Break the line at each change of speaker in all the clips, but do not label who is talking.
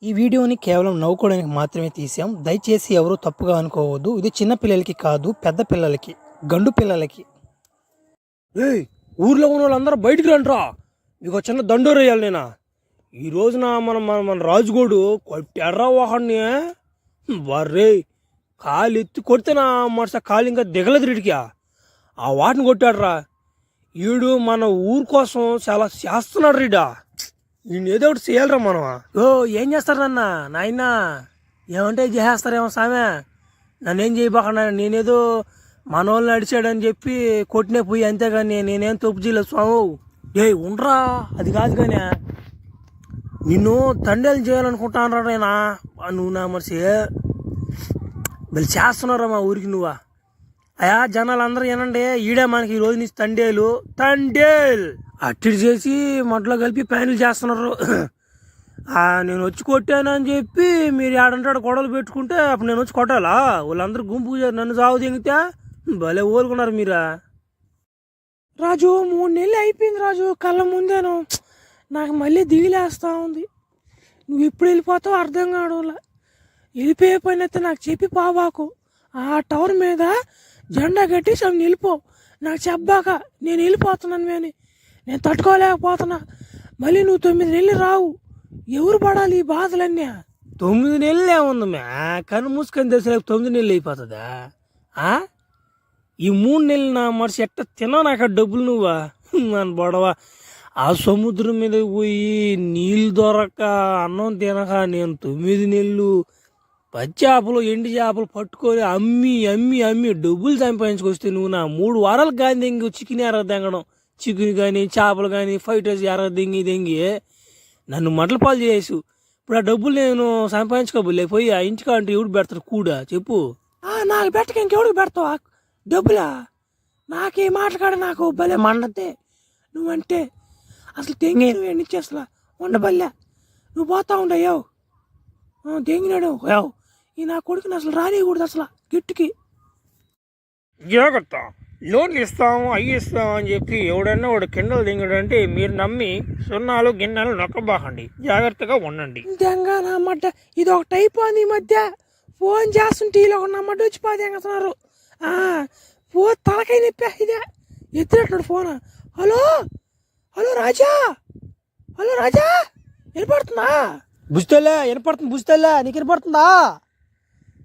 ఈ వీడియోని కేవలం నవ్వుకోవడానికి మాత్రమే తీసాం. దయచేసి ఎవరు తప్పుగా అనుకోవద్దు. ఇది చిన్న పిల్లలకి కాదు, పెద్ద పిల్లలకి, గండు పిల్లలకి. ఏయ్, ఊర్లో ఉన్న వాళ్ళందరూ బయటికి రండిరా, మీకు చిన్న దండోరు వేయాలి. నేనా ఈ రోజున మన రాజుగోడు కొట్టాడ్రా వాడిని. వర్రే కాలు ఎత్తి కొడితే నా మనస కాలు ఇంకా దిగలేదు రీడికి. ఆ వాటిని కొట్టాడ్రా. ఈడు మన ఊరు కోసం చాలా చేస్తున్నాడు రీడా. ఈయన ఏదో ఒకటి చేయాలరా మనం. ఓ ఏం చేస్తారు నాయన ఏమంటే చేసేస్తారేమో సామె. నన్నేం చేయబోకుండా నేనేదో మన వాళ్ళని అడిచాడని చెప్పి కొట్టినే పోయి, అంతేగాని నేనేం తప్పు చేయలేదు స్వామి. ఉండరా, అది కాదు కానీ నిన్ను తండేలు చేయాలనుకుంటాను నేనా. నువ్వు నా మనిషి వీళ్ళు చేస్తున్నారా మా ఊరికి నువ్వా. అయా జనాలు అందరూ ఏనండి, ఈడే మనకి ఈ రోజు నుంచి తండేలు అట్టిడి చేసి మట్లో కలిపి ప్యాన్లు చేస్తున్నారు. నేను వచ్చి కొట్టాను అని చెప్పి మీరు ఏడంటాడు గొడవలు పెట్టుకుంటే అప్పుడు నేను వచ్చి కొట్టాలా? వాళ్ళందరూ గుంపు నన్ను సాగు దిగితే భలే ఊరుకున్నారు మీరా. రాజు 3 నెలలు అయిపోయింది రాజు, కళ్ళ ముందేను నాకు మళ్ళీ దిగిలేస్తా ఉంది. నువ్వు ఎప్పుడు వెళ్ళిపోతావు అర్థం కావడంలా. వెళ్ళిపోయే పని అయితే నాకు చెప్పి పావాకు. ఆ టవర్ మీద జెండా కట్టి సమ్ వెళ్ళిపో. నాకు చెప్పాక నేను వెళ్ళిపోతున్నాను అని నేను తట్టుకోలేకపోతున్నా. మళ్ళీ నువ్వు 9 నెలలు రావు. ఎవరు పడాలి ఈ బాధలన్నీ? 9 నెలలు ఏముంది మ్యా, కన్ను మూసుకొని తెలిసలేక 9 నెలలు అయిపోతుందా? ఈ 3 నెలలు నా మనిషి ఎట్ట తిన్నా నాకు ఆ డబ్బులు నువ్వా మన బొడవ. ఆ సముద్రం మీద పోయి నీళ్ళు దొరక్క అన్నం తినక నేను 9 నెలలు పచ్చి చేపలు ఎండి చేపలు పట్టుకొని అమ్మి అమ్మి అమ్మి డబ్బులు సంపాదించుకొస్తే నువ్వు నా 3 వారాలు కానీ దెంగి చికెన్ ఎర్ర తెంగడం, చికెన్ కానీ చేపలు కానీ ఫైటర్స్ ఎర్ర దెంగి నన్ను మంటల పాలు చేసు. ఇప్పుడు ఆ డబ్బులు నేను సంపాదించుకోబోలే పోయి ఆ ఇంటికా అంటే ఎవడు పెడతారు కూడా చెప్పు. నాకు పెట్టక ఇంకెవడికి పెడతావా డబ్బులా? నాకే మాట్లాడ నాకు భలే మండతే. నువ్వంటే అసలు తెంగి నువ్వు ఎండిచ్చి అసలు ఉండబల్లే. నువ్వు పోతా ఉండయావు తెంగినాడు యావు. ఈ నా కొడుకుని అసలు రానియకూడదు అసలు గిట్టుకి. జాగ్రత్త, లోన్లు ఇస్తాము అవి ఇస్తాము అని చెప్పి ఎవడన్నా వాడు కిండలు దింగడు అంటే మీరు నమ్మి సున్నాలు గిన్నెలు నొక్కబాకండి, జాగ్రత్తగా ఉండండి. దెంగా నమ్మట ఇది ఒక టైప్ అని ఈ మధ్య ఫోన్ చేస్తుంటే ఇలా ఒక నమ్మట వచ్చి పాదేస్తున్నారు. తలకై నిప్పా ఇదే ఎత్తినట్టు ఫోన్. హలో హలో రాజా, హలో రాజా వినపడుతుందా? బుజ్జితేలే వినపడుతుంది. బుజ్జితేలే నీకు వినపడుతుందా?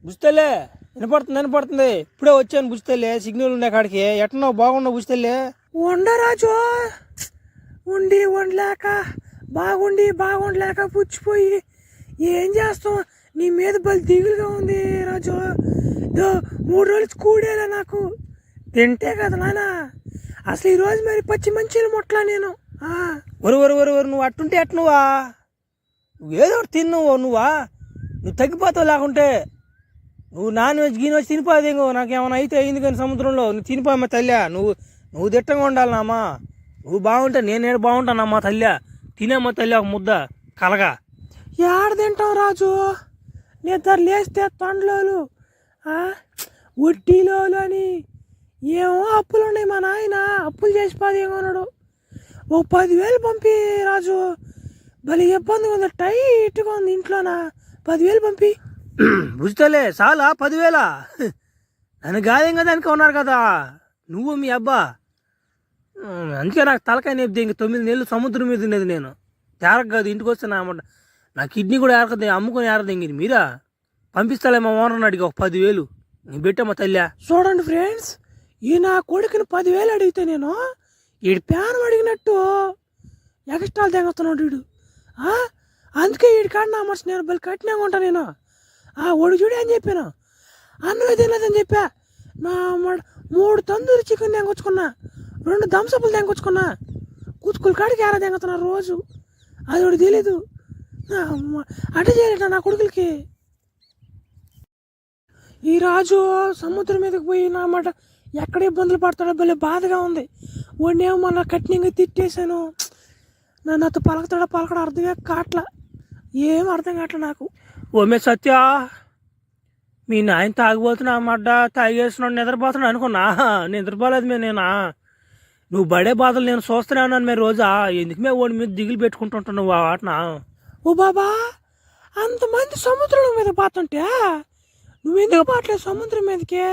బుజ్జితేలే వినపడుతుంది. ఇప్పుడే వచ్చాను బుజ్జితేలే, సిగ్నల్ ఉండే కాడికి. ఎట్టున్నావు? బాగున్నావు బుజ్జితేలే? ఉండరాజు ఉండలేక బాగుండలేక పుచ్చిపోయి ఏం చేస్తాం. నీ మీద బలి దిగులుగా ఉంది రాజు. 3 రోజులు కూడేలా నాకు తింటే కదా నాన్న. అసలు ఈరోజు మరి పచ్చి మంచిలు ముట్లా నేను. ఒరు నువ్వు అట్టుంటే నువ్వు ఏదో ఒకటి తిన్నావు నువ్వు తగ్గిపోతావు. లేకుంటే నువ్వు నాన్ వెజ్ గీన్ తినిపోదు. ఇంకో నాకేమైనా అయితే అయింది కానీ సముద్రంలో నువ్వు తినిపోమ్మా తల్లి. నువ్వు దిట్టంగా ఉండాలమ్మా. నువ్వు బాగుంటే నేను బాగుంటానమ్మా తల్లి. తినేమ్మా తల్లి ఒక ముద్ద కలగా. ఏడ తింటాం రాజు? నిద్ర లేస్తే తండ్లోలు వడ్డీలోలు అని ఏమో అప్పులు ఉన్నాయి. మా నాయన అప్పులు చేసిపోదు ఏమన్నాడు. ఓ 10,000 పంపి రాజు. భలే ఇబ్బందిగా ఉంది, టైట్గా ఉంది ఇంట్లోనా. 10,000 పంపి. బుజ్జితేలే చాలా 10,000 నన్ను గాయం కదా అనుకో ఉన్నారు కదా నువ్వు మీ అబ్బా. అందుకే నాకు తలకాయ నేపితే ఇంక 9 నెలలు సముద్రం మీద ఉండేది నేను. తేరక కాదు ఇంటికి వస్తే నా కిడ్నీ కూడా ఏరకది అమ్ముకొని ఏరదింగింది. మీరా పంపిస్తాలే మా ఓనర్ని అడిగి ఒక 10,000 నేను పెట్టామా తల్లి. చూడండి ఫ్రెండ్స్, ఈ నా కొడుకుని 10,000 అడిగితే నేను వీడు ప్యాన్ అడిగినట్టు ఎక్స్ట్రాలు తెగొస్తున్నాడు వీడు. అందుకే వీడి కాడ నా మనసు నేను బలి కట్టినా ఉంటా నేను. ఒడి చూడి అని చెప్పాను, అన్నమే తినలేదని చెప్పా. నా 3 తందూరి చికెన్ తెంకొచ్చుకున్నా, 2 దంసపులు తెంకొచ్చుకున్నా. కుతుకులు కాడికి ఎలా తెంగుతున్నారు రోజు, అది ఒకటి తెలీదు. అటు చేయలేట నా కొడుకులకి. ఈ రాజు సముద్రం మీదకి పోయి నా మాట ఎక్కడ ఇబ్బందులు పడతాడో భలే బాధగా ఉంది. వాడినేమో మన కఠినంగా తిట్టేశాను. నాతో పలకడా అర్థమే కావట్లా, ఏం అర్థం కావట్లా నాకు. ఓమే సత్య, మీ నాయన తాగిపోతున్నా అన్నమాట, తాగేస్తున్నాడు నిద్రపోతున్నాడు అనుకున్నా. నిద్రపోలేదు నేనా. నువ్వు పడే బాధలు నేను చూస్తూనే ఉన్నాను రోజా. ఎందుకు ఓడి మీద దిగులు పెట్టుకుంటుంటున్నావు ఆ వాటన? ఓ బాబా అంతమంది సముద్రం మీద పోతుంటే నువ్వెందుకు పోవట్లేదు సముద్రం మీదకి?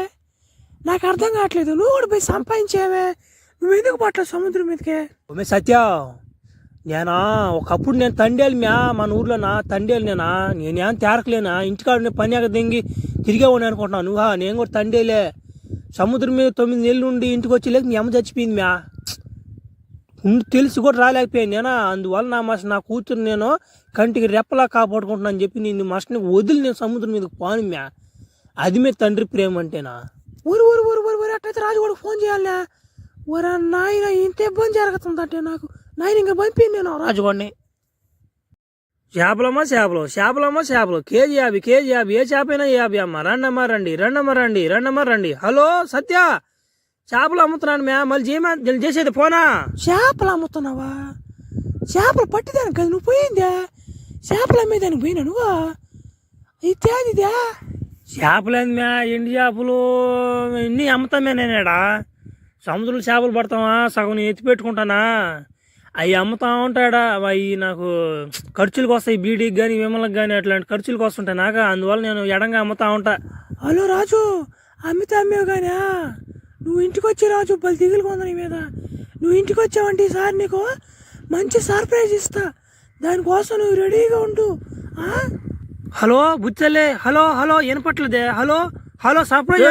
నాకు అర్థం కావట్లేదు. నువ్వు కూడా పోయి సంపాదించేవే, నువ్వెందుకు పోవట్లేదు సముద్రం మీదకి? సత్య, నేనా ఒకప్పుడు నేను తండేలు మన ఊర్లోనా తండేలు నేనేం తేరకలేనా? ఇంటికాడ పని దింగి తిరిగేవాడిని అనుకుంటున్నాను. నువ్వా? నేను కూడా తండేలే. సముద్రం మీద 9 నెలలు ఉండి ఇంటికి వచ్చేలేక మీ అమ్మ చచ్చిపోయింది తెలిసి కూడా రాలేకపోయాను నేనా. అందువల్ల నా కూతురు నేను కంటికి రెప్పలా కాపాడుకుంటున్నా అని చెప్పి నేను మస్ట్ని వదిలి నేను సముద్రం మీదకి పోను అది మీ తండ్రి ప్రేమ అంటేనా? ఊరు ఊరు ఊరు ఊరు ఊరు అట్టయితే రాజుగోడికి ఫోన్ చేయాలనా? ఊరా నాయన, ఇంత ఇబ్బంది జరుగుతుందంటే నాకు. నాయన ఇంకా పంపింది నేను రాజుగోడిని. చేపలు కేజీ 50 ఏ చేప అయినా 50 అమ్మ. రండి. హలో సత్య, చేపలు అమ్ముతున్నాను మళ్ళీ చేసేది ఫోనా? చేపలు అమ్ముతున్నావా? చేపలు పట్టిదానికి కదా నువ్వు పోయిందే? చేపలు అమ్మేదానికి పోయినా నువ్వు? ఇదే చేపలేంది ఎండి చేపలు ఇన్ని అమ్ముతామే నేనేడా. సముద్రంలో చేపలు పడతావా? సగం ఎత్తి పెట్టుకుంటానా? అవి అమ్ముతా ఉంటాడా? అవి నాకు ఖర్చులకు వస్తాయి, బీడీకి కానీ విమలకు కానీ అట్లాంటి ఖర్చులకు వస్తుంటాయి నాకు. అందువల్ల నేను ఎడంగా అమ్ముతా ఉంటా. హలో రాజు, అమ్మేవు కానీ నువ్వు ఇంటికి వచ్చి రాజు పలు దిగులు కొంద నీ మీద. నువ్వు ఇంటికి వచ్చావంటే ఈసారి నీకు మంచి సర్ప్రైజ్ ఇస్తా. దానికోసం నువ్వు రెడీగా ఉండు. హలో బుచ్చలే, హలో వినపట్లేదే? హలో సర్ప్రైజ్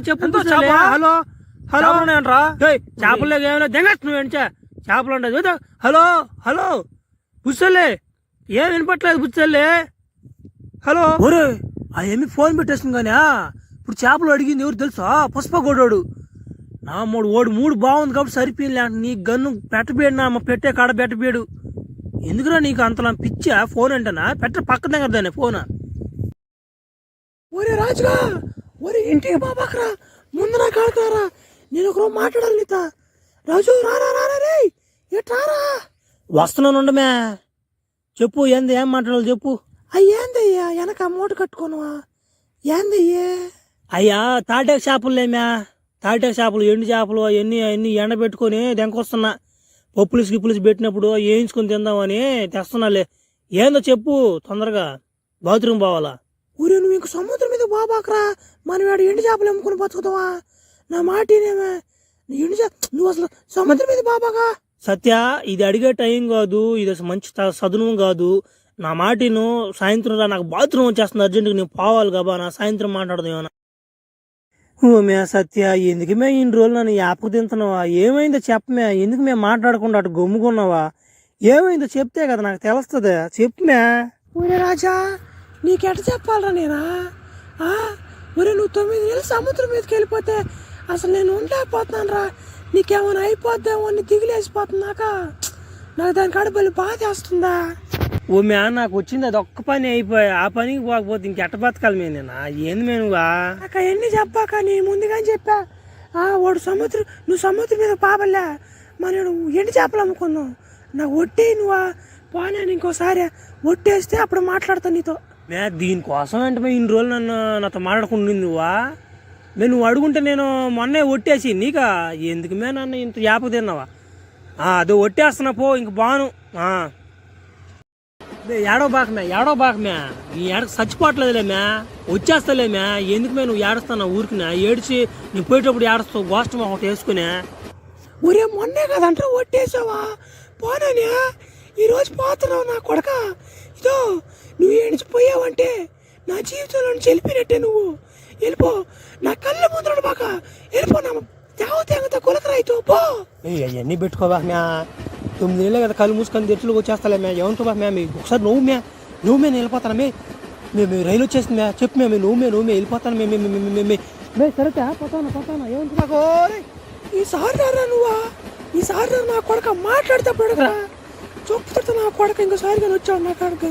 చెప్పు. హలో అంటరా? చేపలు ఏమైనా దెంగచ్చు నువ్వు ఏంటా? చేపలు ఉండదు. హలో బుచ్చలే, ఏం వినపట్లేదు బుచ్చలే. హలో ఒరే, అవన్నీ ఫోన్ పెట్టేస్తుంది కానీ ఇప్పుడు చేపలు అడిగింది ఎవరు తెలుసా? పుష్పగొడ్డోడు. నా మూడు బాగుంది కాబట్టి సరిపోయింది. నీ గన్ను పెట్టబేడు పెట్టే కాడ పెట్టబేడు. ఎందుకురా నీకు అంతలా పిచ్చా? ఫోన్ అంటేనా పక్క దగ్గర దాన్ని ఫోన్. ఒరే రాజుగా, ఒరే ఇంటికి బాబాకరా, ముందు నాకు ఆడతారా? నేను ఒకరోజు మాట్లాడాలి నీత. రాజు రారా రే, ఎట్రారా? వస్తున్నానుండమే. చెప్పు, ఏం మాట్లాడాలి చెప్పు. ఏందయ్యా వెనక మూట కట్టుకోనువా? ఏందయ్యే? అయ్యా తాటేక చేపలు ఎండు చేపలు అవన్నీ ఎండబెట్టుకొని దెంకొస్తున్నా. పప్పులుసి పెట్టినప్పుడు వేయించుకొని తిందామని తెస్తున్నాలే. ఏందో చెప్పు తొందరగా, బాత్రూమ్ పోవాలా? ఊరే నువ్వు ఇంక సముద్రం మీద బాబాకరా, మనం వాడు ఎండు చేపలు అమ్ముకొని బతుకుతావా? నా మాటేనేమే, నువ్వు అసలు సముద్రం మీద బాబాగా. సత్య, ఇది అడిగే టైం కాదు, ఇది అసలు మంచి సదును కాదు. నా మాటిను, సాయంత్రం రా, నాకు బాత్రూమ్ వచ్చేస్తుంది అర్జెంటుగా, నేను పోవాలి కాబా. నా సాయంత్రం మాట్లాడదాం ఏమన్నా. సత్య, ఎందుకు ఇన్ని రోజులు నన్ను యాపకు తింటున్నావా? ఏమైందో చెప్పమే. ఎందుకు మేము మాట్లాడకుండా అటు గమ్ముకున్నావా? ఏమైందో చెప్తే కదా నాకు తెలుస్తుంది. చెప్పమే. ఊరే రాజా, నీకెట చెప్పాలరా నేనా? ఊరే నువ్వు 9 నెలలు సముద్రం మీదకి వెళ్ళిపోతే అసలు నేను ఉండలేకపోతున్నాను రా. నీకేమైనా అయిపోద్దామో అని దిగులేసిపోతున్నాక నాకు దాని కడుపులు బాధ వేస్తుందా? నాకు వచ్చింది అది ఒక్క పని అయిపోయి, ఆ పనికి పోకపోతే ఇంకెట్ట బతకాలి నేనా? ఏంది మేనుగా అక్క ఎన్ని చెప్పాక నేను ముందుగాని చెప్పా. వాడు నువ్వు సముద్రం మీద పాపలే, మనం ఎండి చేపలు అమ్ముకున్నావు. నాకు ఒట్టి నువ్వా పోనీ ఇంకోసారి ఒట్టేస్తే అప్పుడు మాట్లాడతాను నీతో. దీనికోసం అంటే ఇన్ని రోజులు నాతో మాట్లాడుకుంటుంది నువ్వు అడుగుంటే నేను మొన్నే ఒట్టేసి నీకా ఎందుకు నన్ను ఇంత యాపకు తిన్నావా? అదో ఒట్టేస్తున్నా పో, ఇంక బాను. ఏడో బాకమే నీ ఏడకు చచ్చిపోవట్లేదులేమే, వచ్చేస్తలేమే. ఎందుకు నువ్వు ఏడుస్తావు ఊరికి? ఏడిచి నువ్వు పోయేటప్పుడు ఏడుస్తావు, గోష్టం ఒకటి వేసుకునే. ఊరే మొన్నే కదంటే ఒట్టేసావా? పోనే ఈరోజు పోతున్నావు నా కొడక. ఇదో నువ్వు ఏడిచిపోయావంటే నా జీవితంలో నుంచి వెళ్ళిపోయినట్టే. నువ్వు వెళ్ళిపో, నా కళ్ళ ముందు బాక వెళ్ళిపో. నా దేవత కొలకరాయితో పో. అవన్నీ పెట్టుకోవా 9 నెలలే కదా కళ్ళు మూసుకొని తెచ్చులకు వచ్చేస్తాలే ఏమంటా ఒకసారి నువ్వు వెళ్ళిపోతాను మేము రైలు వచ్చేసింది చెప్పు నువ్వు వెళ్ళిపోతాను సరే పోతాను ఏమంటున్నా? ఈసారి రారా నువ్వా? ఈసారి నా కొడక మాట్లాడితే అప్పుడు అడగరా? చెప్తా నా కొడక ఇంకోసారి కానీ వచ్చాడు నా కాడక.